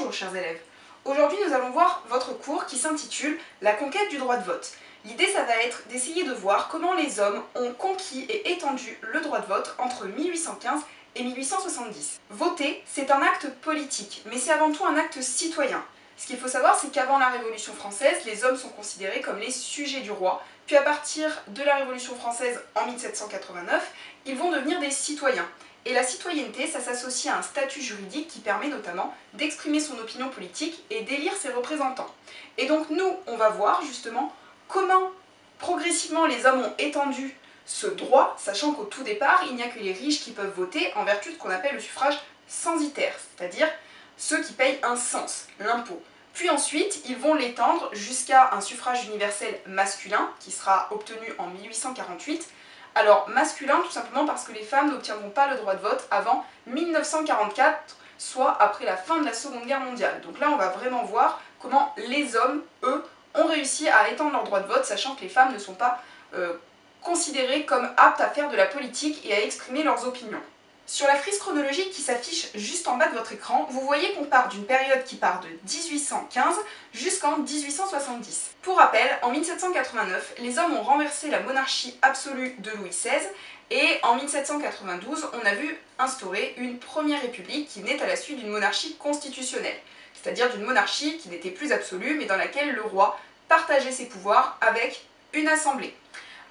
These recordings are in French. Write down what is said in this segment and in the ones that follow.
Bonjour chers élèves. Aujourd'hui nous allons voir votre cours qui s'intitule La conquête du droit de vote. L'idée ça va être d'essayer de voir comment les hommes ont conquis et étendu le droit de vote entre 1815 et 1870. Voter, c'est un acte politique, mais c'est avant tout un acte citoyen. Ce qu'il faut savoir, c'est qu'avant la Révolution française, les hommes sont considérés comme les sujets du roi, puis à partir de la Révolution française en 1789, ils vont devenir des citoyens. Et la citoyenneté, ça s'associe à un statut juridique qui permet notamment d'exprimer son opinion politique et d'élire ses représentants. Et donc nous, on va voir justement comment progressivement les hommes ont étendu ce droit, sachant qu'au tout départ, il n'y a que les riches qui peuvent voter en vertu de ce qu'on appelle le suffrage censitaire, c'est-à-dire ceux qui payent un cens, l'impôt. Puis ensuite, ils vont l'étendre jusqu'à un suffrage universel masculin, qui sera obtenu en 1848. Alors, masculin tout simplement parce que les femmes n'obtiendront pas le droit de vote avant 1944, soit après la fin de la Seconde Guerre mondiale. Donc là, on va vraiment voir comment les hommes, eux, ont réussi à étendre leur droit de vote, sachant que les femmes ne sont pas considérées comme aptes à faire de la politique et à exprimer leurs opinions. Sur la frise chronologique qui s'affiche juste en bas de votre écran, vous voyez qu'on part d'une période qui part de 1815 jusqu'en 1870. Pour rappel, en 1789, les hommes ont renversé la monarchie absolue de Louis XVI et en 1792, on a vu instaurer une première république qui naît à la suite d'une monarchie constitutionnelle, c'est-à-dire d'une monarchie qui n'était plus absolue mais dans laquelle le roi partageait ses pouvoirs avec une assemblée.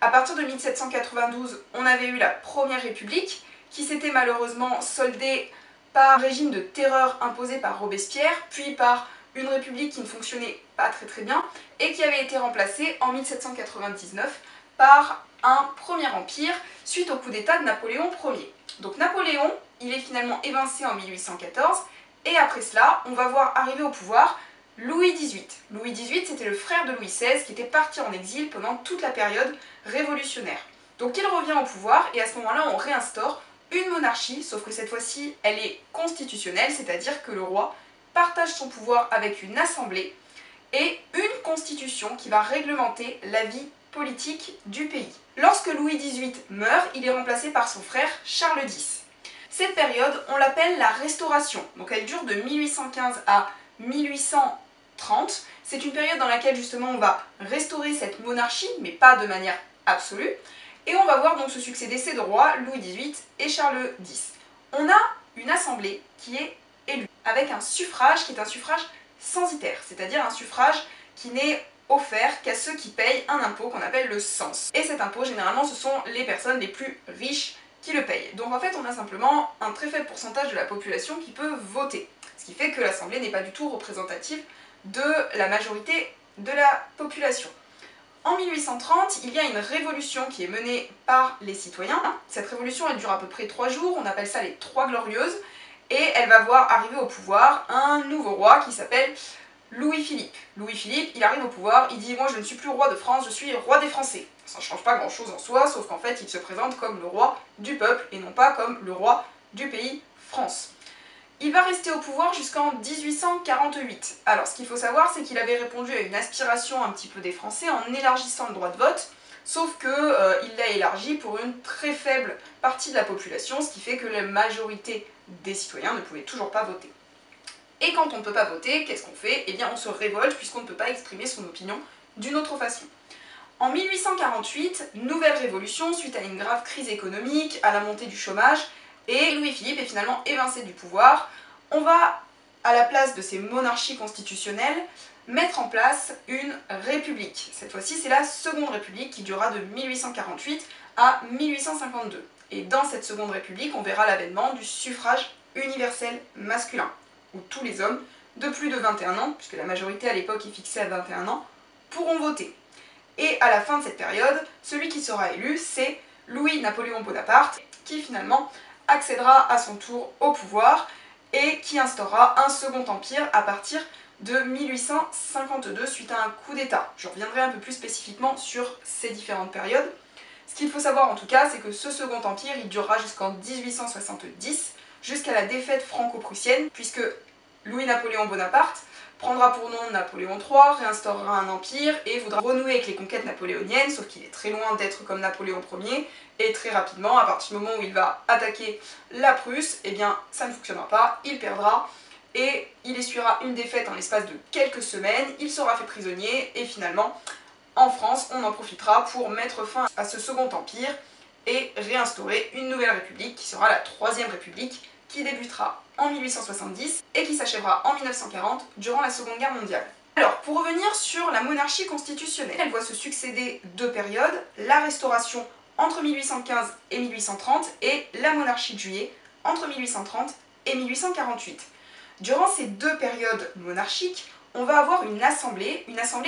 À partir de 1792, on avait eu la première république qui s'était malheureusement soldée par un régime de terreur imposé par Robespierre, puis par une république qui ne fonctionnait pas très bien, et qui avait été remplacée en 1799 par un premier empire suite au coup d'état de Napoléon Ier. Donc Napoléon, il est finalement évincé en 1814, et après cela, on va voir arriver au pouvoir Louis XVIII. Louis XVIII, c'était le frère de Louis XVI qui était parti en exil pendant toute la période révolutionnaire. Donc il revient au pouvoir, et à ce moment-là, on réinstaure une monarchie, sauf que cette fois-ci, elle est constitutionnelle, c'est-à-dire que le roi partage son pouvoir avec une assemblée et une constitution qui va réglementer la vie politique du pays. Lorsque Louis XVIII meurt, il est remplacé par son frère Charles X. Cette période, on l'appelle la Restauration, donc elle dure de 1815 à 1830. C'est une période dans laquelle justement on va restaurer cette monarchie, mais pas de manière absolue. Et on va voir donc se succéder ces deux rois, Louis XVIII et Charles X. On a une assemblée qui est élue, avec un suffrage qui est un suffrage censitaire, c'est-à-dire un suffrage qui n'est offert qu'à ceux qui payent un impôt qu'on appelle le cens. Et cet impôt, généralement, ce sont les personnes les plus riches qui le payent. Donc en fait, on a simplement un très faible pourcentage de la population qui peut voter, ce qui fait que l'assemblée n'est pas du tout représentative de la majorité de la population. En 1830, il y a une révolution qui est menée par les citoyens. Cette révolution, elle dure à peu près 3 jours, on appelle ça les Trois Glorieuses, et elle va voir arriver au pouvoir un nouveau roi qui s'appelle Louis-Philippe. Louis-Philippe, il arrive au pouvoir, il dit « Moi je ne suis plus roi de France, je suis roi des Français ». Ça ne change pas grand-chose en soi, sauf qu'en fait, il se présente comme le roi du peuple et non pas comme le roi du pays France. Il va rester au pouvoir jusqu'en 1848. Alors ce qu'il faut savoir, c'est qu'il avait répondu à une aspiration un petit peu des Français en élargissant le droit de vote, sauf qu'il l'a élargi pour une très faible partie de la population, ce qui fait que la majorité des citoyens ne pouvaient toujours pas voter. Et quand on ne peut pas voter, qu'est-ce qu'on fait? Eh bien on se révolte puisqu'on ne peut pas exprimer son opinion d'une autre façon. En 1848, nouvelle révolution suite à une grave crise économique, à la montée du chômage, et Louis-Philippe est finalement évincé du pouvoir. On va, à la place de ces monarchies constitutionnelles, mettre en place une république. Cette fois-ci, c'est la Seconde République qui durera de 1848 à 1852. Et dans cette Seconde République, on verra l'avènement du suffrage universel masculin, où tous les hommes de plus de 21 ans, puisque la majorité à l'époque est fixée à 21 ans, pourront voter. Et à la fin de cette période, celui qui sera élu, c'est Louis-Napoléon Bonaparte, qui finalement accédera à son tour au pouvoir et qui instaurera un second empire à partir de 1852 suite à un coup d'état. Je reviendrai un peu plus spécifiquement sur ces différentes périodes. Ce qu'il faut savoir en tout cas, c'est que ce second empire, il durera jusqu'en 1870, jusqu'à la défaite franco-prussienne, puisque Louis-Napoléon Bonaparte prendra pour nom Napoléon III, réinstaurera un empire et voudra renouer avec les conquêtes napoléoniennes, sauf qu'il est très loin d'être comme Napoléon Ier, et très rapidement, à partir du moment où il va attaquer la Prusse, eh bien ça ne fonctionnera pas, il perdra, et il essuiera une défaite en l'espace de quelques semaines, il sera fait prisonnier et finalement en France on en profitera pour mettre fin à ce second empire et réinstaurer une nouvelle république qui sera la Troisième République qui débutera en 1870 et qui s'achèvera en 1940 durant la Seconde Guerre mondiale. Alors, pour revenir sur la monarchie constitutionnelle, elle voit se succéder deux périodes, la Restauration entre 1815 et 1830 et la monarchie de Juillet entre 1830 et 1848. Durant ces deux périodes monarchiques, on va avoir une assemblée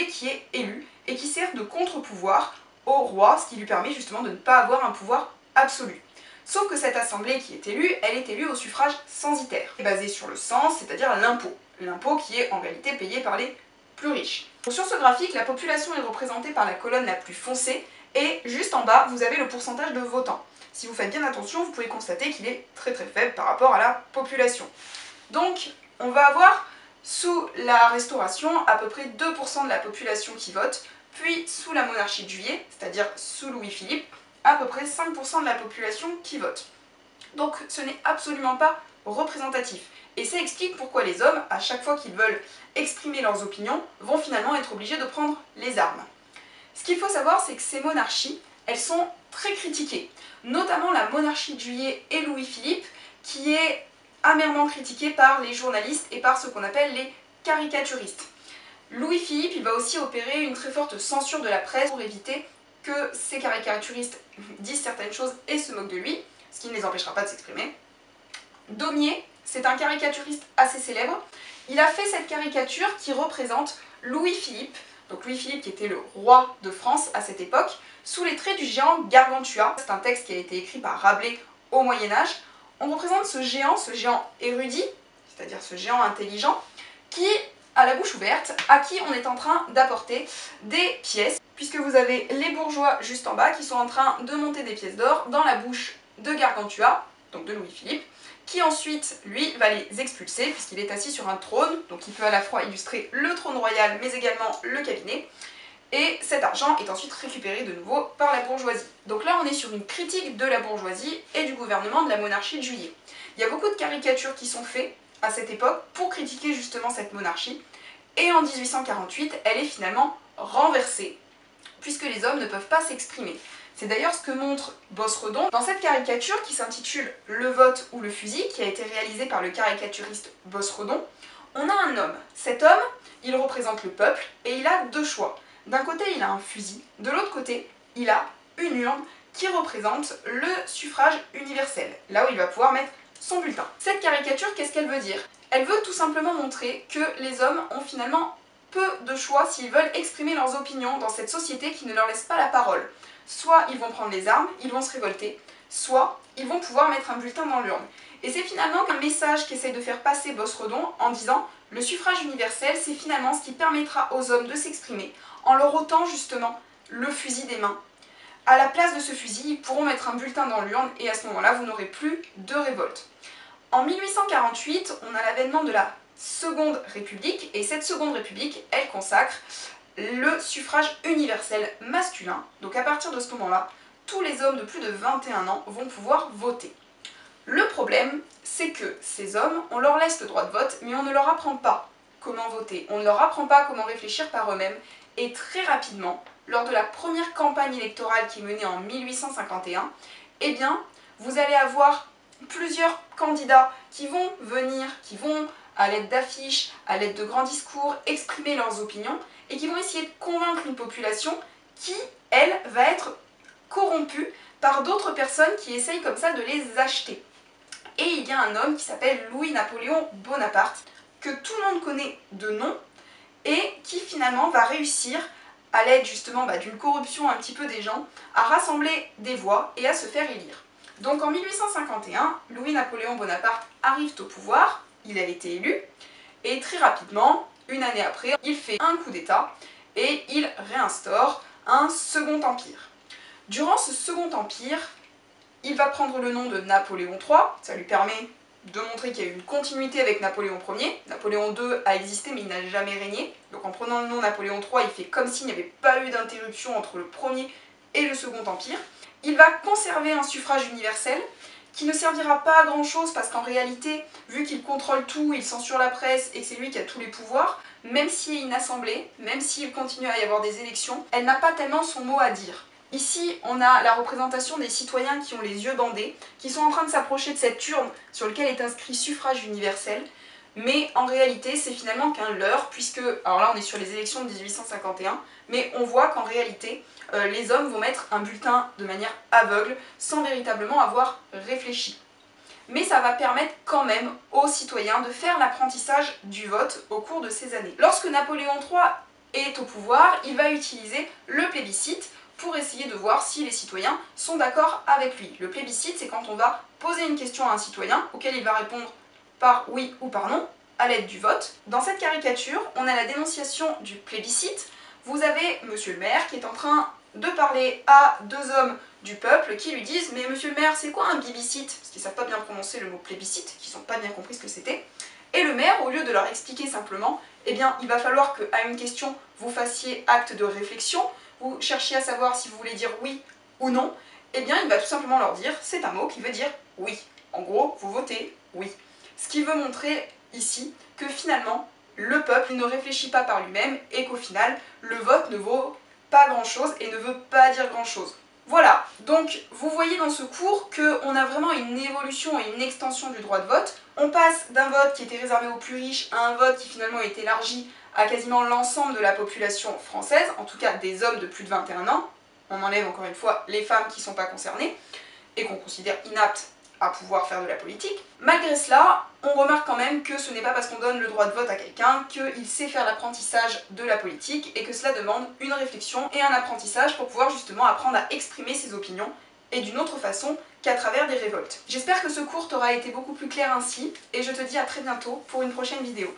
qui est élue et qui sert de contre-pouvoir au roi, ce qui lui permet justement de ne pas avoir un pouvoir absolu. Sauf que cette assemblée qui est élue, elle est élue au suffrage censitaire, basée sur le cens, c'est-à-dire l'impôt. L'impôt qui est en réalité payé par les plus riches. Donc sur ce graphique, la population est représentée par la colonne la plus foncée, et juste en bas, vous avez le pourcentage de votants. Si vous faites bien attention, vous pouvez constater qu'il est très faible par rapport à la population. Donc, on va avoir sous la Restauration à peu près 2% de la population qui vote, puis sous la monarchie de Juillet, c'est-à-dire sous Louis-Philippe, à peu près 5% de la population qui vote. Donc ce n'est absolument pas représentatif. Et ça explique pourquoi les hommes, à chaque fois qu'ils veulent exprimer leurs opinions, vont finalement être obligés de prendre les armes. Ce qu'il faut savoir, c'est que ces monarchies, elles sont très critiquées. Notamment la monarchie de Juillet et Louis-Philippe, qui est amèrement critiquée par les journalistes et par ce qu'on appelle les caricaturistes. Louis-Philippe, il va aussi opérer une très forte censure de la presse pour éviter que ces caricaturistes disent certaines choses et se moquent de lui, ce qui ne les empêchera pas de s'exprimer. Daumier, c'est un caricaturiste assez célèbre. Il a fait cette caricature qui représente Louis-Philippe, donc Louis-Philippe qui était le roi de France à cette époque, sous les traits du géant Gargantua. C'est un texte qui a été écrit par Rabelais au Moyen-Âge. On représente ce géant érudit, c'est-à-dire ce géant intelligent, qui a la bouche ouverte, à qui on est en train d'apporter des pièces, puisque vous avez les bourgeois juste en bas qui sont en train de monter des pièces d'or dans la bouche de Gargantua, donc de Louis-Philippe, qui ensuite, lui, va les expulser, puisqu'il est assis sur un trône, donc il peut à la fois illustrer le trône royal, mais également le cabinet, et cet argent est ensuite récupéré de nouveau par la bourgeoisie. Donc là, on est sur une critique de la bourgeoisie et du gouvernement de la monarchie de Juillet. Il y a beaucoup de caricatures qui sont faites à cette époque pour critiquer justement cette monarchie, et en 1848, elle est finalement renversée, puisque les hommes ne peuvent pas s'exprimer. C'est d'ailleurs ce que montre Bosredon dans cette caricature qui s'intitule « Le vote ou le fusil », qui a été réalisée par le caricaturiste Bosredon. On a un homme. Cet homme, il représente le peuple et il a deux choix. D'un côté, il a un fusil, de l'autre côté, il a une urne qui représente le suffrage universel, là où il va pouvoir mettre son bulletin. Cette caricature, qu'est-ce qu'elle veut dire? Elle veut tout simplement montrer que les hommes ont finalement peu de choix s'ils veulent exprimer leurs opinions dans cette société qui ne leur laisse pas la parole. Soit ils vont prendre les armes, ils vont se révolter, soit ils vont pouvoir mettre un bulletin dans l'urne. Et c'est finalement un message qu'essaie de faire passer Bosredon en disant « Le suffrage universel, c'est finalement ce qui permettra aux hommes de s'exprimer en leur ôtant justement le fusil des mains. À la place de ce fusil, ils pourront mettre un bulletin dans l'urne et à ce moment-là, vous n'aurez plus de révolte. » En 1848, on a l'avènement de la Seconde République, et cette Seconde République, elle consacre le suffrage universel masculin. Donc à partir de ce moment-là, tous les hommes de plus de 21 ans vont pouvoir voter. Le problème, c'est que ces hommes, on leur laisse le droit de vote, mais on ne leur apprend pas comment voter, on ne leur apprend pas comment réfléchir par eux-mêmes, et très rapidement, lors de la première campagne électorale qui est menée en 1851, eh bien, vous allez avoir plusieurs candidats qui vont venir, qui vont, à l'aide d'affiches, à l'aide de grands discours, exprimer leurs opinions, et qui vont essayer de convaincre une population qui, elle, va être corrompue par d'autres personnes qui essayent comme ça de les acheter. Et il y a un homme qui s'appelle Louis-Napoléon Bonaparte, que tout le monde connaît de nom, et qui finalement va réussir, à l'aide justement d'une corruption un petit peu des gens, à rassembler des voix et à se faire élire. Donc en 1851, Louis-Napoléon Bonaparte arrive au pouvoir, il a été élu, et très rapidement, une année après, il fait un coup d'État et il réinstaure un second empire. Durant ce second empire, il va prendre le nom de Napoléon III, ça lui permet de montrer qu'il y a eu une continuité avec Napoléon Ier. Napoléon II a existé mais il n'a jamais régné, donc en prenant le nom Napoléon III, il fait comme s'il n'y avait pas eu d'interruption entre le premier et le second empire. Il va conserver un suffrage universel qui ne servira pas à grand chose parce qu'en réalité, vu qu'il contrôle tout, il censure la presse et que c'est lui qui a tous les pouvoirs, même s'il y a une assemblée, même s'il continue à y avoir des élections, elle n'a pas tellement son mot à dire. Ici, on a la représentation des citoyens qui ont les yeux bandés, qui sont en train de s'approcher de cette urne sur laquelle est inscrit suffrage universel, mais en réalité, c'est finalement qu'un leurre, puisque, alors là on est sur les élections de 1851, mais on voit qu'en réalité, les hommes vont mettre un bulletin de manière aveugle, sans véritablement avoir réfléchi. Mais ça va permettre quand même aux citoyens de faire l'apprentissage du vote au cours de ces années. Lorsque Napoléon III est au pouvoir, il va utiliser le plébiscite pour essayer de voir si les citoyens sont d'accord avec lui. Le plébiscite, c'est quand on va poser une question à un citoyen auquel il va répondre par oui ou par non à l'aide du vote. Dans cette caricature, on a la dénonciation du plébiscite. Vous avez monsieur le maire qui est en train de parler à deux hommes du peuple qui lui disent « Mais monsieur le maire, c'est quoi un bibicite ?» Parce qu'ils ne savent pas bien prononcer le mot plébiscite, qu'ils n'ont pas bien compris ce que c'était. Et le maire, au lieu de leur expliquer simplement, eh bien, il va falloir qu'à une question, vous fassiez acte de réflexion, vous cherchiez à savoir si vous voulez dire oui ou non, eh bien, il va tout simplement leur dire « C'est un mot qui veut dire oui ». En gros, vous votez oui. Ce qui veut montrer ici que finalement, le peuple ne réfléchit pas par lui-même et qu'au final, le vote ne vaut pas grand-chose et ne veut pas dire grand-chose. Voilà, donc vous voyez dans ce cours qu'on a vraiment une évolution et une extension du droit de vote. On passe d'un vote qui était réservé aux plus riches à un vote qui finalement est élargi à quasiment l'ensemble de la population française, en tout cas des hommes de plus de 21 ans. On enlève encore une fois les femmes qui ne sont pas concernées et qu'on considère inaptes à pouvoir faire de la politique. Malgré cela, on remarque quand même que ce n'est pas parce qu'on donne le droit de vote à quelqu'un qu'il sait faire l'apprentissage de la politique et que cela demande une réflexion et un apprentissage pour pouvoir justement apprendre à exprimer ses opinions et d'une autre façon qu'à travers des révoltes. J'espère que ce cours t'aura été beaucoup plus clair ainsi et je te dis à très bientôt pour une prochaine vidéo.